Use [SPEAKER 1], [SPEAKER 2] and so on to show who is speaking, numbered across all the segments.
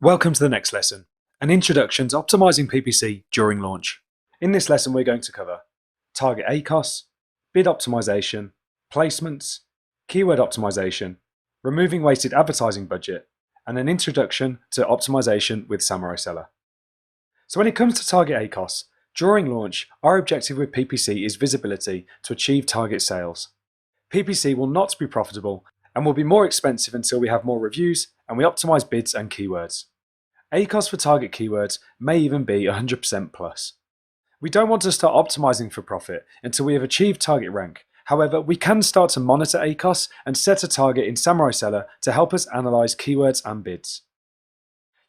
[SPEAKER 1] Welcome to the next lesson, an introduction to optimizing PPC during launch. In this lesson, we're going to cover target ACOS, bid optimization, placements, keyword optimization, removing wasted advertising budget, and an introduction to optimization with Samurai Seller. So when it comes to target ACOS, during launch, our objective with PPC is visibility to achieve target sales. PPC will not be profitable and will be more expensive until we have more reviews and we optimize bids and keywords. ACOS for target keywords may even be 100% plus. We don't want to start optimizing for profit until we have achieved target rank. However, we can start to monitor ACOS and set a target in Samurai Seller to help us analyze keywords and bids.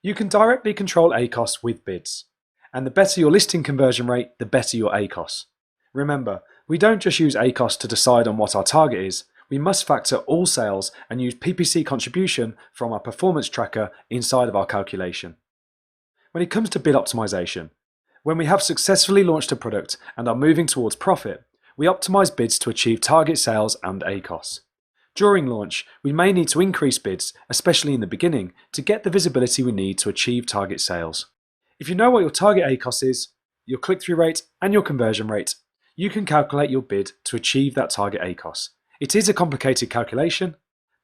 [SPEAKER 1] You can directly control ACOS with bids, and the better your listing conversion rate, the better your ACOS. Remember, we don't just use ACOS to decide on what our target is. We must factor all sales and use PPC contribution from our performance tracker inside of our calculation. When it comes to bid optimization, when we have successfully launched a product and are moving towards profit, we optimize bids to achieve target sales and ACOS. During launch, we may need to increase bids, especially in the beginning, to get the visibility we need to achieve target sales. If you know what your target ACOS is, your click-through rate and your conversion rate, you can calculate your bid to achieve that target ACOS. It is a complicated calculation,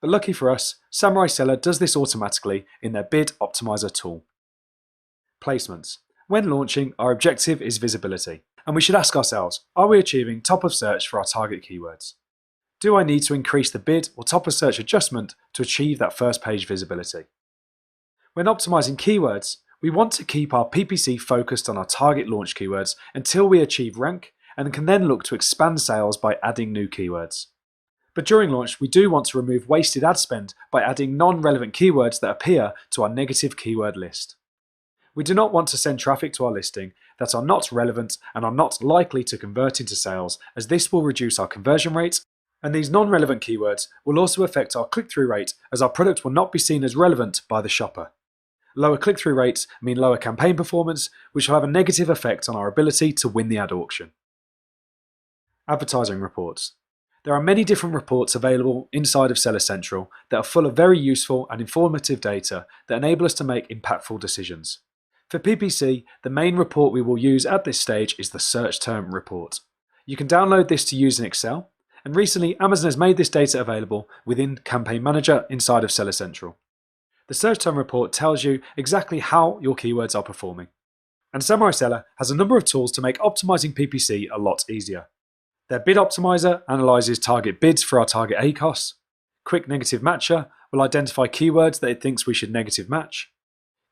[SPEAKER 1] but lucky for us, Samurai Seller does this automatically in their bid optimizer tool. Placements. When launching, our objective is visibility, and we should ask ourselves, are we achieving top of search for our target keywords? Do I need to increase the bid or top of search adjustment to achieve that first page visibility? When optimizing keywords, we want to keep our PPC focused on our target launch keywords until we achieve rank and can then look to expand sales by adding new keywords. But during launch, we do want to remove wasted ad spend by adding non-relevant keywords that appear to our negative keyword list. We do not want to send traffic to our listing that are not relevant and are not likely to convert into sales, as this will reduce our conversion rate, and these non-relevant keywords will also affect our click-through rate, as our product will not be seen as relevant by the shopper. Lower click-through rates mean lower campaign performance, which will have a negative effect on our ability to win the ad auction. Advertising reports. There are many different reports available inside of Seller Central that are full of very useful and informative data that enable us to make impactful decisions. For PPC, the main report we will use at this stage is the search term report. You can download this to use in Excel, and recently Amazon has made this data available within Campaign Manager inside of Seller Central. The search term report tells you exactly how your keywords are performing. And Samurai Seller has a number of tools to make optimizing PPC a lot easier. Their bid optimizer analyzes target bids for our target ACOS. Quick negative matcher will identify keywords that it thinks we should negative match.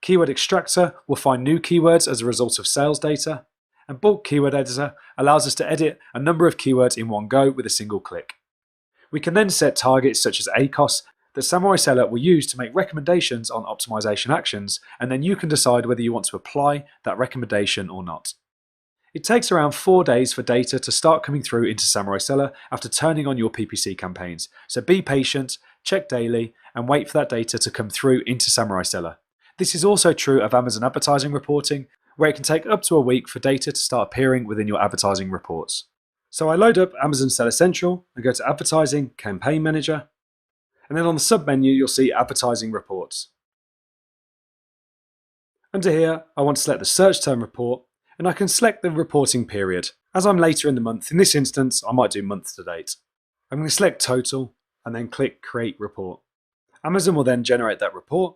[SPEAKER 1] Keyword extractor will find new keywords as a result of sales data. And bulk keyword editor allows us to edit a number of keywords in one go with a single click. We can then set targets such as ACOS that Samurai Seller will use to make recommendations on optimization actions, and then you can decide whether you want to apply that recommendation or not. It takes around 4 days for data to start coming through into Samurai Seller after turning on your PPC campaigns, so be patient, check daily, and wait for that data to come through into Samurai Seller. This is also true of Amazon advertising reporting, where it can take up to a week for data to start appearing within your advertising reports. So I load up Amazon Seller Central and go to Advertising, Campaign Manager, and then on the sub-menu you'll see Advertising Reports. Under here, I want to select the search term report, and I can select the reporting period. As I'm later in the month, in this instance, I might do month to date. I'm going to select total and then click Create Report. Amazon will then generate that report.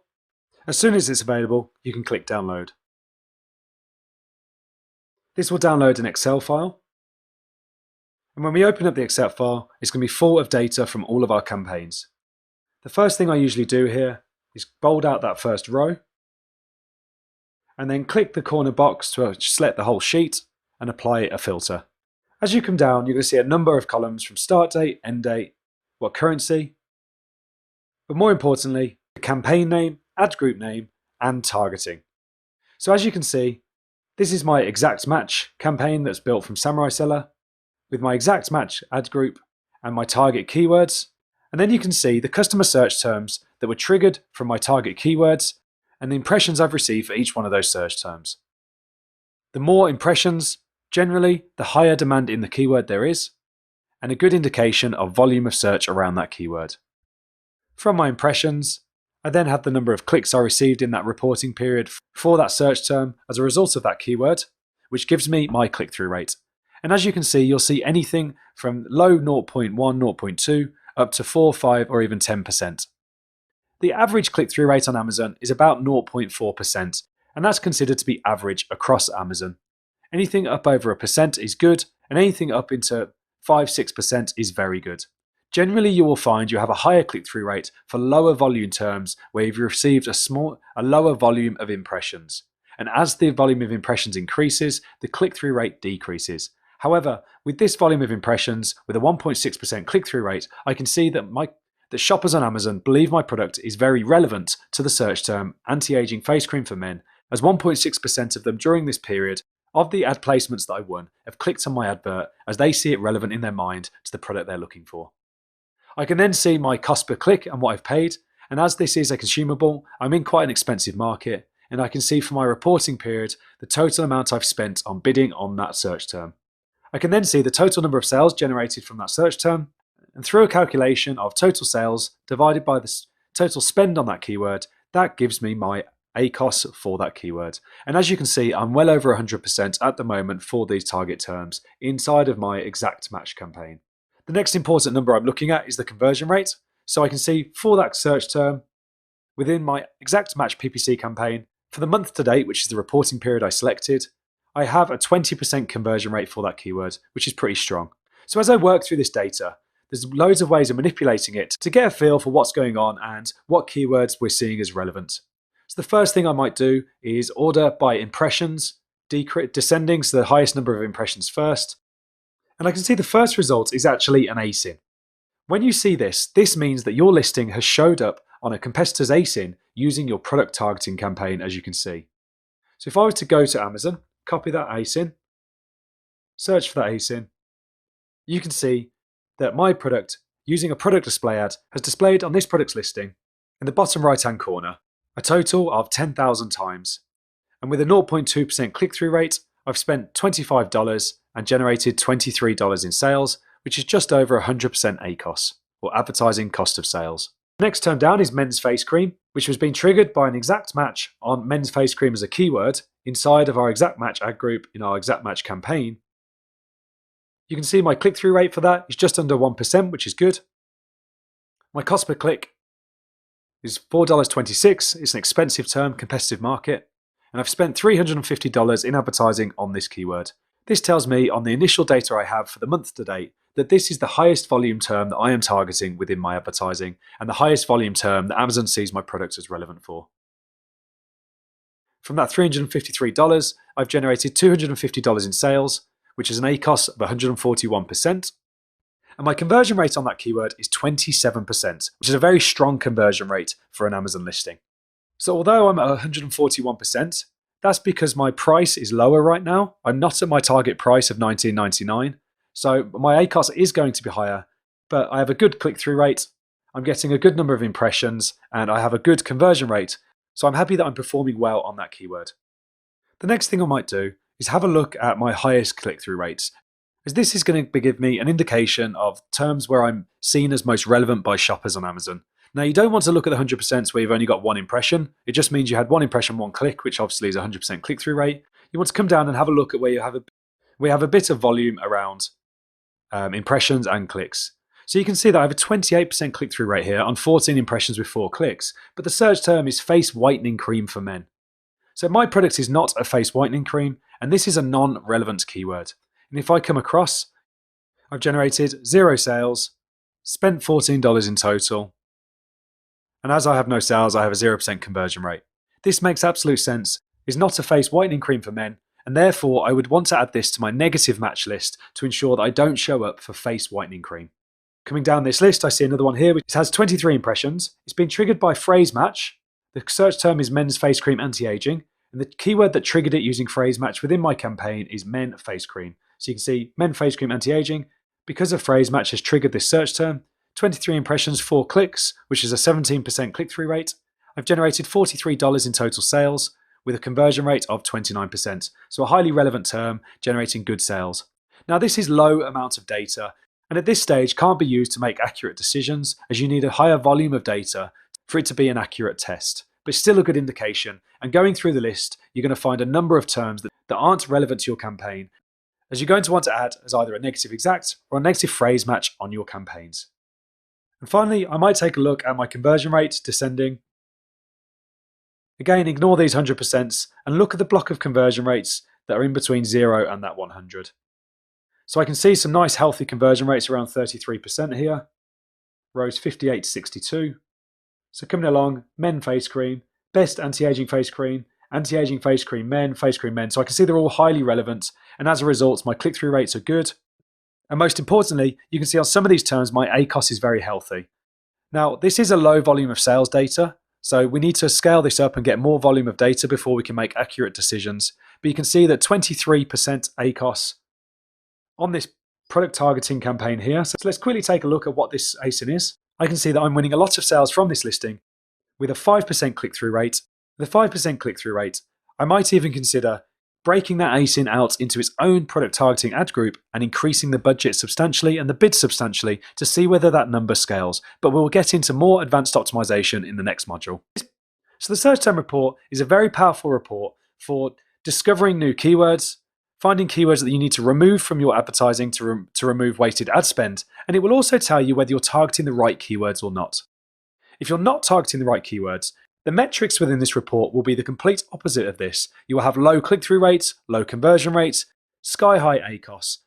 [SPEAKER 1] As soon as it's available, you can click Download. This will download an Excel file. And when we open up the Excel file, it's going to be full of data from all of our campaigns. The first thing I usually do here is bold out that first row, and then click the corner box to select the whole sheet and apply a filter. As you come down, you're going to see a number of columns from start date, end date, what currency, but more importantly, the campaign name, ad group name, and targeting. So as you can see, this is my exact match campaign that's built from Samurai Seller with my exact match ad group and my target keywords. And then you can see the customer search terms that were triggered from my target keywords and the impressions I've received for each one of those search terms. The more impressions, generally, the higher demand in the keyword there is, and a good indication of volume of search around that keyword. From my impressions, I then have the number of clicks I received in that reporting period for that search term as a result of that keyword, which gives me my click-through rate. And as you can see, you'll see anything from low 0.1, 0.2 up to 4, 5, or even 10%. The average click-through rate on Amazon is about 0.4%, and that's considered to be average across Amazon. Anything up over a percent is good, and anything up into 5, 6% is very good. Generally, you will find you have a higher click-through rate for lower volume terms where you've received a lower volume of impressions. And as the volume of impressions increases, the click-through rate decreases. However, with this volume of impressions, with a 1.6% click-through rate, I can see that shoppers on Amazon believe my product is very relevant to the search term anti-aging face cream for men, as 1.6% of them during this period of the ad placements that I won have clicked on my advert as they see it relevant in their mind to the product they're looking for. I can then see my cost per click and what I've paid, and as this is a consumable, I'm in quite an expensive market, and I can see for my reporting period the total amount I've spent on bidding on that search term. I can then see the total number of sales generated from that search term, and through a calculation of total sales divided by the total spend on that keyword, that gives me my ACOS for that keyword. And as you can see, I'm well over 100% at the moment for these target terms inside of my exact match campaign. The next important number I'm looking at is the conversion rate. So I can see for that search term within my exact match PPC campaign, for the month to date, which is the reporting period I selected, I have a 20% conversion rate for that keyword, which is pretty strong. So as I work through this data, there's loads of ways of manipulating it to get a feel for what's going on and what keywords we're seeing as relevant. So the first thing I might do is order by impressions, descending, so the highest number of impressions first. And I can see the first result is actually an ASIN. When you see this, this means that your listing has showed up on a competitor's ASIN using your product targeting campaign, as you can see. So if I was to go to Amazon, copy that ASIN, search for that ASIN, you can see that my product, using a product display ad, has displayed on this product's listing in the bottom right-hand corner a total of 10,000 times. And with a 0.2% click-through rate, I've spent $25 and generated $23 in sales, which is just over 100% ACOS, or advertising cost of sales. The next term down is men's face cream, which has been triggered by an exact match on men's face cream as a keyword inside of our exact match ad group in our exact match campaign. You can see my click-through rate for that is just under 1%, which is good. My cost per click is $4.26. It's an expensive term, competitive market. And I've spent $350 in advertising on this keyword. This tells me on the initial data I have for the month to date that this is the highest volume term that I am targeting within my advertising and the highest volume term that Amazon sees my product as relevant for. From that $353, I've generated $250 in sales, which is an ACOS of 141%. And my conversion rate on that keyword is 27%, which is a very strong conversion rate for an Amazon listing. So although I'm at 141%, that's because my price is lower right now. I'm not at my target price of $19.99. So my ACOS is going to be higher, but I have a good click-through rate. I'm getting a good number of impressions and I have a good conversion rate. So I'm happy that I'm performing well on that keyword. The next thing I might do is have a look at my highest click-through rates, as this is going to give me an indication of terms where I'm seen as most relevant by shoppers on Amazon. Now, you don't want to look at the 100% where you've only got one impression. It just means you had one impression, one click, which obviously is 100% click-through rate. You want to come down and have a look at where you have a bit of volume around impressions and clicks. So you can see that I have a 28% click-through rate here on 14 impressions with 4 clicks, but the search term is face whitening cream for men. So my product is not a face whitening cream, and this is a non-relevant keyword. And if I come across, I've generated 0 sales, spent $14 in total, and as I have no sales, I have a 0% conversion rate. This makes absolute sense. It's not a face whitening cream for men, and therefore I would want to add this to my negative match list to ensure that I don't show up for face whitening cream. Coming down this list, I see another one here which has 23 impressions. It's been triggered by phrase match. The search term is men's face cream anti-aging, and the keyword that triggered it using phrase match within my campaign is men face cream. So you can see men face cream anti-aging. Because a phrase match has triggered this search term, 23 impressions, 4 clicks, which is a 17% click-through rate. I've generated $43 in total sales with a conversion rate of 29%. So a highly relevant term generating good sales. Now this is low amount of data, and at this stage can't be used to make accurate decisions as you need a higher volume of data for it to be an accurate test, but still a good indication. And going through the list, you're going to find a number of terms that aren't relevant to your campaign, as you're going to want to add as either a negative exact or a negative phrase match on your campaigns. And finally, I might take a look at my conversion rate descending. Again, ignore these 100% and look at the block of conversion rates that are in between 0 and that 100. So I can see some nice healthy conversion rates around 33% here. Rows 58 to 62. So coming along, men face cream, best anti-aging face cream men, face cream men. So I can see they're all highly relevant, and as a result, my click-through rates are good. And most importantly, you can see on some of these terms, my ACOS is very healthy. Now, this is a low volume of sales data, so we need to scale this up and get more volume of data before we can make accurate decisions. But you can see that 23% ACOS on this product targeting campaign here. So let's quickly take a look at what this ASIN is. I can see that I'm winning a lot of sales from this listing with a 5% click-through rate. With a 5% click-through rate, I might even consider breaking that ASIN out into its own product targeting ad group and increasing the budget substantially and the bid substantially to see whether that number scales. But we'll get into more advanced optimization in the next module. So the search term report is a very powerful report for discovering new keywords, finding keywords that you need to remove from your advertising to remove wasted ad spend, and it will also tell you whether you're targeting the right keywords or not. If you're not targeting the right keywords, the metrics within this report will be the complete opposite of this. You will have low click-through rates, low conversion rates, sky-high ACOS,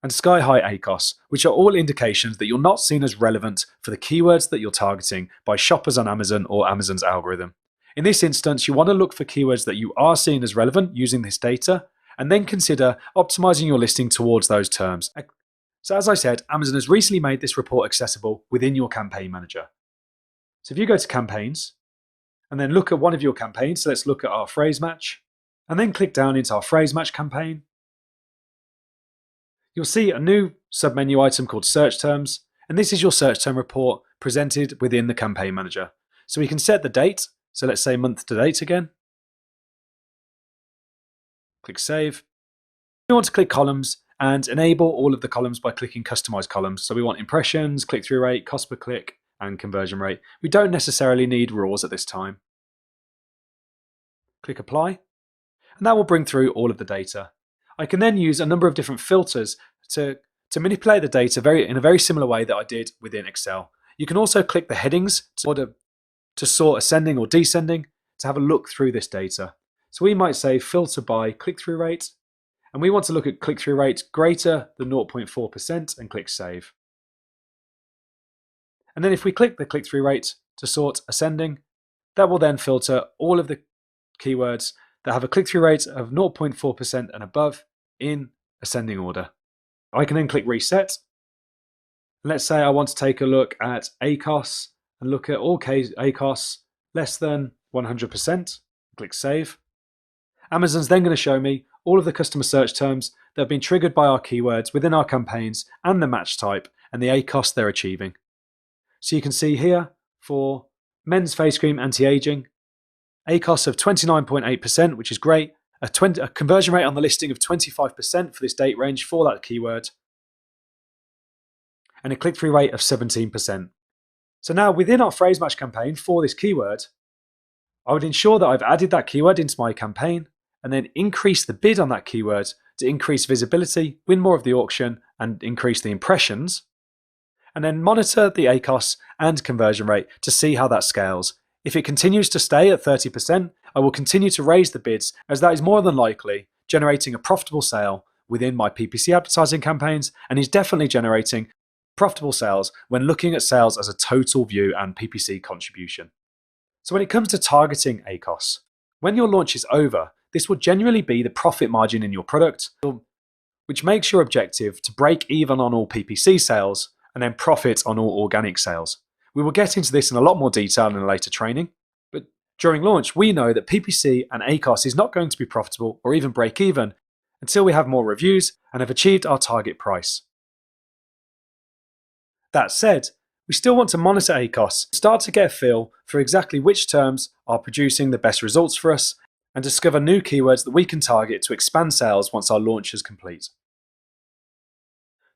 [SPEAKER 1] and sky-high ACOS, which are all indications that you're not seen as relevant for the keywords that you're targeting by shoppers on Amazon or Amazon's algorithm. In this instance, you want to look for keywords that you are seen as relevant using this data, and then consider optimizing your listing towards those terms. So as I said, Amazon has recently made this report accessible within your campaign manager. So if you go to campaigns, and then look at one of your campaigns, so let's look at our phrase match, and then click down into our phrase match campaign, you'll see a new submenu item called search terms, and this is your search term report presented within the campaign manager. So we can set the date, so let's say month to date again. Click save. We want to click columns and enable all of the columns by clicking customize columns. So we want impressions, click-through rate, cost per click, and conversion rate. We don't necessarily need raws at this time. Click apply, and that will bring through all of the data. I can then use a number of different filters to manipulate the data in a very similar way that I did within Excel. You can also click the headings to sort ascending or descending to have a look through this data. So we might say filter by click-through rate, and we want to look at click-through rates greater than 0.4% and click save. And then if we click the click-through rate to sort ascending, that will then filter all of the keywords that have a click-through rate of 0.4% and above in ascending order. I can then click reset. Let's say I want to take a look at ACOS and look at all ACOS less than 100%. Click save. Amazon's then going to show me all of the customer search terms that have been triggered by our keywords within our campaigns and the match type and the ACOS they're achieving. So you can see here for men's face cream anti-aging, ACOS of 29.8%, which is great, a conversion rate on the listing of 25% for this date range for that keyword, and a click-through rate of 17%. So now within our phrase match campaign for this keyword, I would ensure that I've added that keyword into my campaign and then increase the bid on that keyword to increase visibility, win more of the auction, and increase the impressions, and then monitor the ACOS and conversion rate to see how that scales. If it continues to stay at 30%, I will continue to raise the bids, as that is more than likely generating a profitable sale within my PPC advertising campaigns, and is definitely generating profitable sales when looking at sales as a total view and PPC contribution. So when it comes to targeting ACOS, when your launch is over, this will generally be the profit margin in your product, which makes your objective to break even on all PPC sales and then profit on all organic sales. We will get into this in a lot more detail in a later training, but during launch, we know that PPC and ACOS is not going to be profitable or even break even until we have more reviews and have achieved our target price. That said, we still want to monitor ACOS, start to get a feel for exactly which terms are producing the best results for us, and discover new keywords that we can target to expand sales once our launch is complete.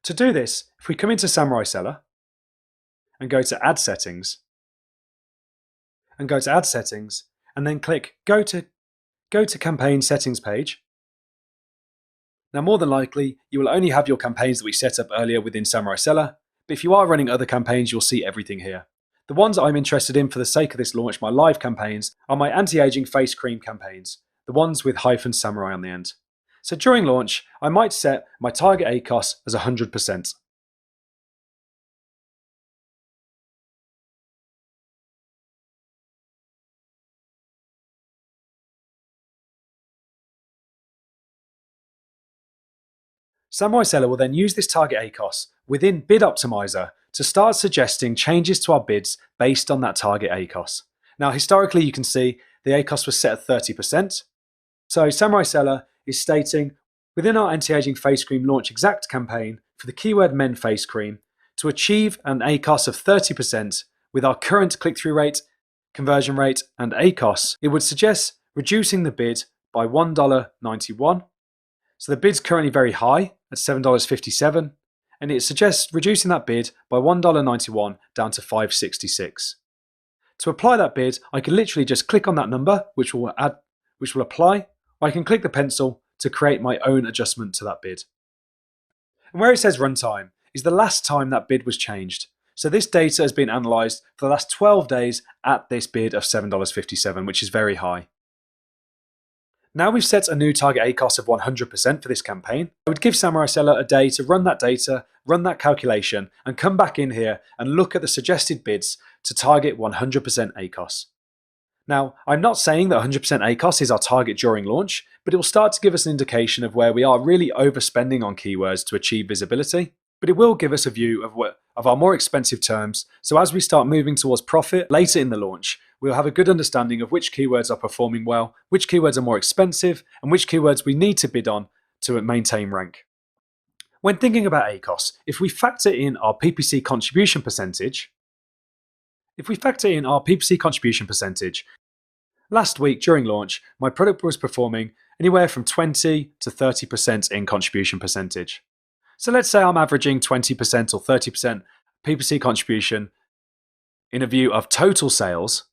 [SPEAKER 1] To do this, if we come into Samurai Seller and go to Ad Settings, and go to Ad Settings, and then click Go to Campaign Settings page. Now, more than likely, you will only have your campaigns that we set up earlier within Samurai Seller, but if you are running other campaigns, you'll see everything here. The ones I'm interested in for the sake of this launch, my live campaigns, are my anti-aging face cream campaigns, the ones with -samurai on the end. So during launch, I might set my target ACOS as 100%. Samurai Seller will then use this target ACOS within Bid Optimizer to start suggesting changes to our bids based on that target ACOS. Now, historically, you can see the ACOS was set at 30%. So Samurai Seller is stating within our anti-aging face cream launch exact campaign for the keyword men face cream to achieve an ACOS of 30% with our current click-through rate, conversion rate, and ACOS, it would suggest reducing the bid by $1.91. So the bid's currently very high at $7.57, and it suggests reducing that bid by $1.91 down to $5.66. To apply that bid, I can literally just click on that number, which will apply, or I can click the pencil to create my own adjustment to that bid. And where it says runtime is the last time that bid was changed. So this data has been analysed for the last 12 days at this bid of $7.57, which is very high. Now we've set a new target ACOS of 100% for this campaign, I would give Samurai Seller a day to run that data, run that calculation, and come back in here and look at the suggested bids to target 100% ACOS. Now, I'm not saying that 100% ACOS is our target during launch, but it will start to give us an indication of where we are really overspending on keywords to achieve visibility. But it will give us a view of our more expensive terms, so as we start moving towards profit later in the launch, we'll have a good understanding of which keywords are performing well, which keywords are more expensive, and which keywords we need to bid on to maintain rank. When thinking about ACOS, if we factor in our PPC contribution percentage, last week during launch, my product was performing anywhere from 20 to 30% in contribution percentage. So let's say I'm averaging 20% or 30% PPC contribution in a view of total sales.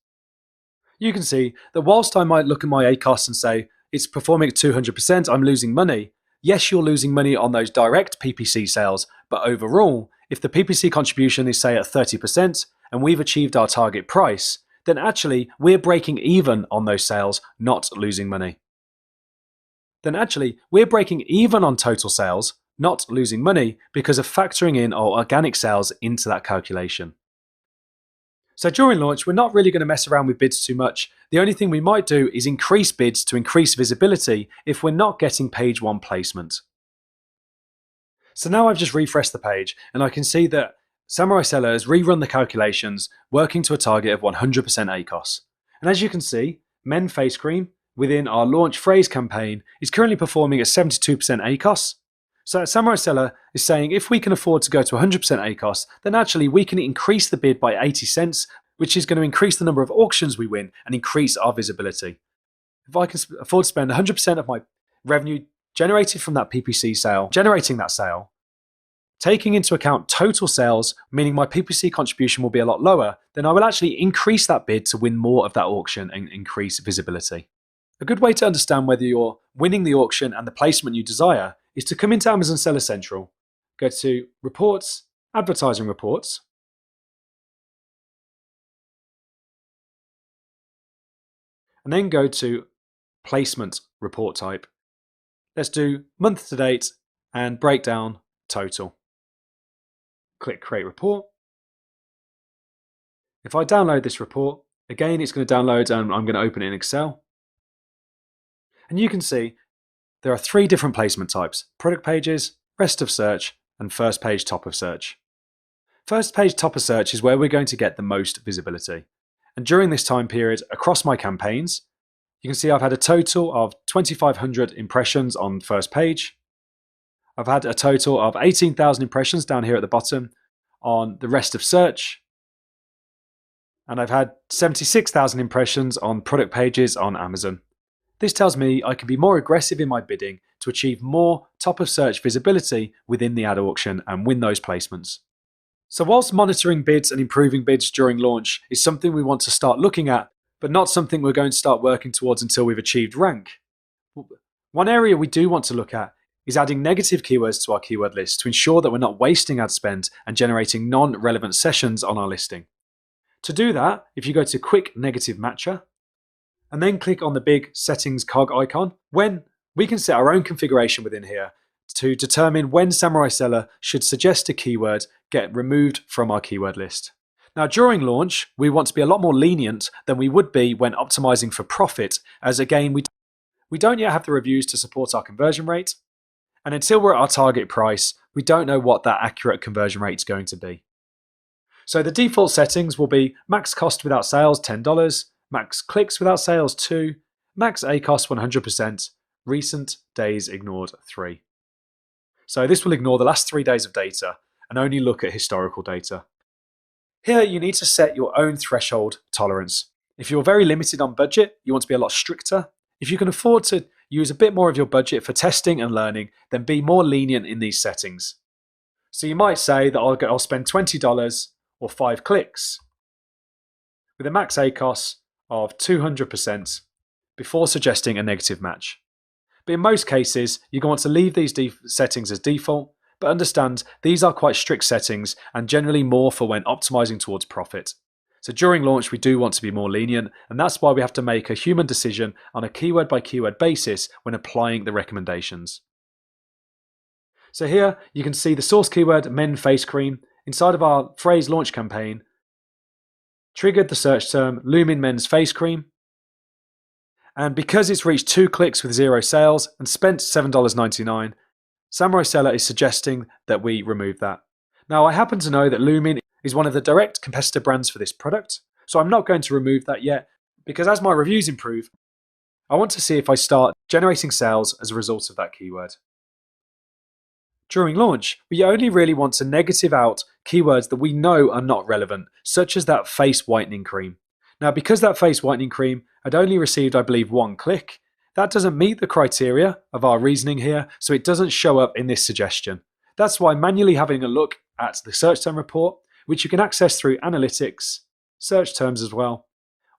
[SPEAKER 1] You can see that whilst I might look at my ACOS and say it's performing at 200%, I'm losing money. Yes, you're losing money on those direct PPC sales, but overall, if the PPC contribution is say at 30% and we've achieved our target price, then actually we're breaking even on those sales, not losing money. Then actually we're breaking even on total sales, not losing money because of factoring in our organic sales into that calculation. So during launch, we're not really going to mess around with bids too much. The only thing we might do is increase bids to increase visibility if we're not getting page 1 placement. So now I've just refreshed the page and I can see that Samurai Seller has rerun the calculations, working to a target of 100% ACOS. And as you can see, men face cream within our launch phrase campaign is currently performing at 72% ACOS. So Samurai Seller is saying if we can afford to go to 100% ACOS, then actually we can increase the bid by 80 cents, which is going to increase the number of auctions we win and increase our visibility. If I can afford to spend 100% of my revenue generated from that PPC sale, generating that sale, taking into account total sales, meaning my PPC contribution will be a lot lower, then I will actually increase that bid to win more of that auction and increase visibility. A good way to understand whether you're winning the auction and the placement you desire is to come into Amazon Seller Central, go to Reports, Advertising Reports, and then go to Placement Report Type. Let's do month to date and breakdown total. Click Create Report. If I download this report, again it's going to download and I'm going to open it in Excel. And you can see there are 3 different placement types: product pages, rest of search, and first page top of search. First page top of search is where we're going to get the most visibility. And during this time period, across my campaigns, you can see I've had a total of 2,500 impressions on first page. I've had a total of 18,000 impressions down here at the bottom on the rest of search. And I've had 76,000 impressions on product pages on Amazon. This tells me I can be more aggressive in my bidding to achieve more top of search visibility within the ad auction and win those placements. So whilst monitoring bids and improving bids during launch is something we want to start looking at but not something we're going to start working towards until we've achieved rank. One area we do want to look at is adding negative keywords to our keyword list to ensure that we're not wasting ad spend and generating non-relevant sessions on our listing. To do that, if you go to Quick Negative Matcher, and then click on the big Settings cog icon, we can set our own configuration within here to determine when Samurai Seller should suggest a keyword get removed from our keyword list. Now, during launch, we want to be a lot more lenient than we would be when optimizing for profit, as again, we don't yet have the reviews to support our conversion rate, and until we're at our target price, we don't know what that accurate conversion rate is going to be. So the default settings will be max cost without sales, $10, max clicks without sales, 2, max ACOS 100%, recent days ignored, 3. So this will ignore the last 3 days of data and only look at historical data. Here you need to set your own threshold tolerance. If you're very limited on budget, you want to be a lot stricter. If you can afford to use a bit more of your budget for testing and learning, then be more lenient in these settings. So you might say that I'll spend $20 or 5 clicks with a max ACOS of 200% before suggesting a negative match. But in most cases, you're going to want to leave these settings as default, but understand these are quite strict settings and generally more for when optimizing towards profit. So during launch, we do want to be more lenient, and that's why we have to make a human decision on a keyword by keyword basis when applying the recommendations. So here you can see the source keyword men face cream inside of our phrase launch campaign triggered the search term Lumin men's face cream. And because it's reached 2 clicks with 0 sales and spent $7.99, Samurai Seller is suggesting that we remove that. Now, I happen to know that Lumin is one of the direct competitor brands for this product, so I'm not going to remove that yet, because as my reviews improve, I want to see if I start generating sales as a result of that keyword. During launch, we only really want to negative out keywords that we know are not relevant, such as that face whitening cream. Now, because that face whitening cream had only received, I believe, 1 click, that doesn't meet the criteria of our reasoning here, so it doesn't show up in this suggestion. That's why manually having a look at the search term report, which you can access through analytics, search terms as well,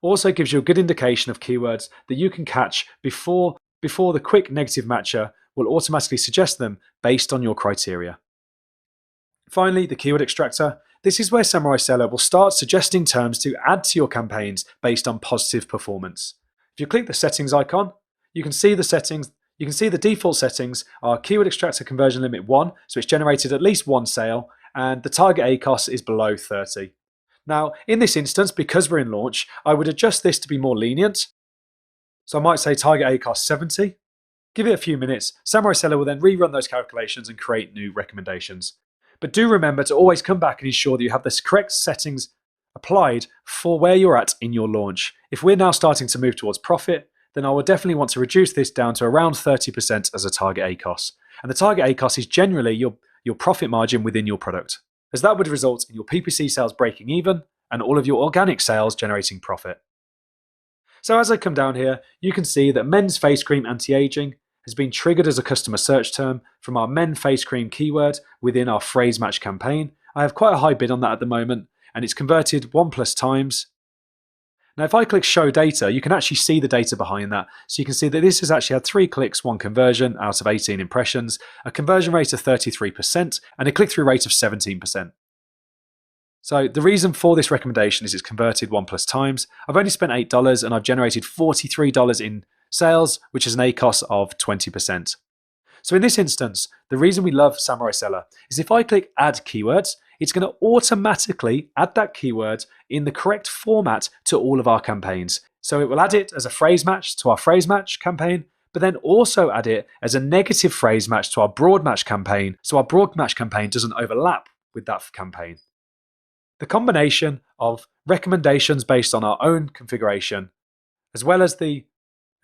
[SPEAKER 1] also gives you a good indication of keywords that you can catch before the quick negative matcher will automatically suggest them based on your criteria. Finally, the keyword extractor. This is where Samurai Seller will start suggesting terms to add to your campaigns based on positive performance. If you click the settings icon, you can see the settings. You can see the default settings are keyword extractor conversion limit 1, so it's generated at least 1 sale, and the target ACOS is below 30. Now, in this instance, because we're in launch, I would adjust this to be more lenient. So I might say target ACOS 70. Give it a few minutes. Samurai Seller will then rerun those calculations and create new recommendations. But do remember to always come back and ensure that you have the correct settings applied for where you're at in your launch. If we're now starting to move towards profit, then I will definitely want to reduce this down to around 30% as a target ACOS. And the target ACOS is generally your profit margin within your product, as that would result in your PPC sales breaking even and all of your organic sales generating profit. So as I come down here, you can see that men's face cream anti-aging has been triggered as a customer search term from our men face cream keyword within our phrase match campaign. I have quite a high bid on that at the moment, and it's converted 1+ times. Now, if I click show data, you can actually see the data behind that. So you can see that this has actually had 3 clicks, 1 conversion out of 18 impressions, a conversion rate of 33%, and a click-through rate of 17%. So the reason for this recommendation is it's converted 1+ times. I've only spent $8 and I've generated $43 in sales, which is an ACOS of 20. So in this instance, the reason we love Samurai Seller is if I click add keywords, it's going to automatically add that keyword in the correct format to all of our campaigns. So it will add it as a phrase match to our phrase match campaign, but then also add it as a negative phrase match to our broad match campaign, so our broad match campaign doesn't overlap with that campaign. The combination of recommendations based on our own configuration, as well as the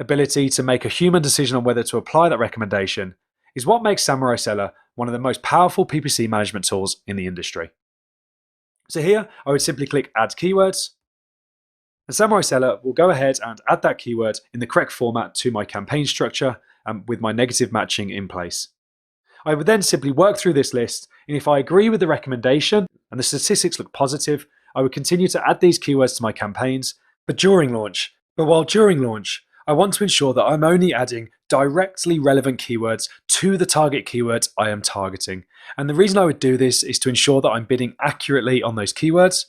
[SPEAKER 1] ability to make a human decision on whether to apply that recommendation, is what makes Samurai Seller one of the most powerful PPC management tools in the industry. So here, I would simply click Add Keywords, and Samurai Seller will go ahead and add that keyword in the correct format to my campaign structure with my negative matching in place. I would then simply work through this list, and if I agree with the recommendation and the statistics look positive, I would continue to add these keywords to my campaigns, but while during launch, I want to ensure that I'm only adding directly relevant keywords to the target keywords I am targeting. And the reason I would do this is to ensure that I'm bidding accurately on those keywords.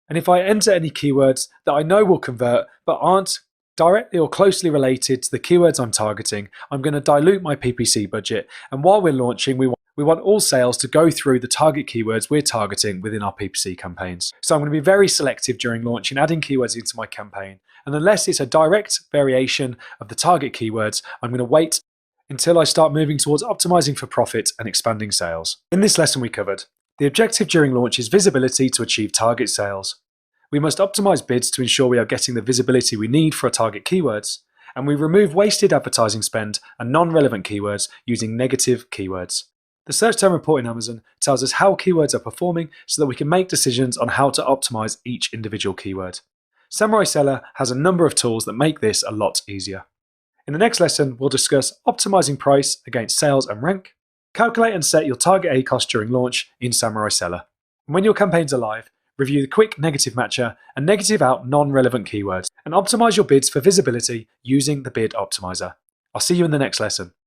[SPEAKER 1] And if I enter any keywords that I know will convert but aren't directly or closely related to the keywords I'm targeting, I'm going to dilute my PPC budget. And while we're launching, we want all sales to go through the target keywords we're targeting within our PPC campaigns. So I'm going to be very selective during launch in adding keywords into my campaign. And unless it's a direct variation of the target keywords, I'm going to wait until I start moving towards optimizing for profit and expanding sales. In this lesson we covered, the objective during launch is visibility to achieve target sales. We must optimize bids to ensure we are getting the visibility we need for our target keywords, and we remove wasted advertising spend and non-relevant keywords using negative keywords. The search term report in Amazon tells us how keywords are performing so that we can make decisions on how to optimize each individual keyword. Samurai Seller has a number of tools that make this a lot easier. In the next lesson, we'll discuss optimizing price against sales and rank, calculate and set your target ACoS during launch in Samurai Seller. And when your campaigns are live, review the quick negative matcher and negative out non-relevant keywords, and optimize your bids for visibility using the bid optimizer. I'll see you in the next lesson.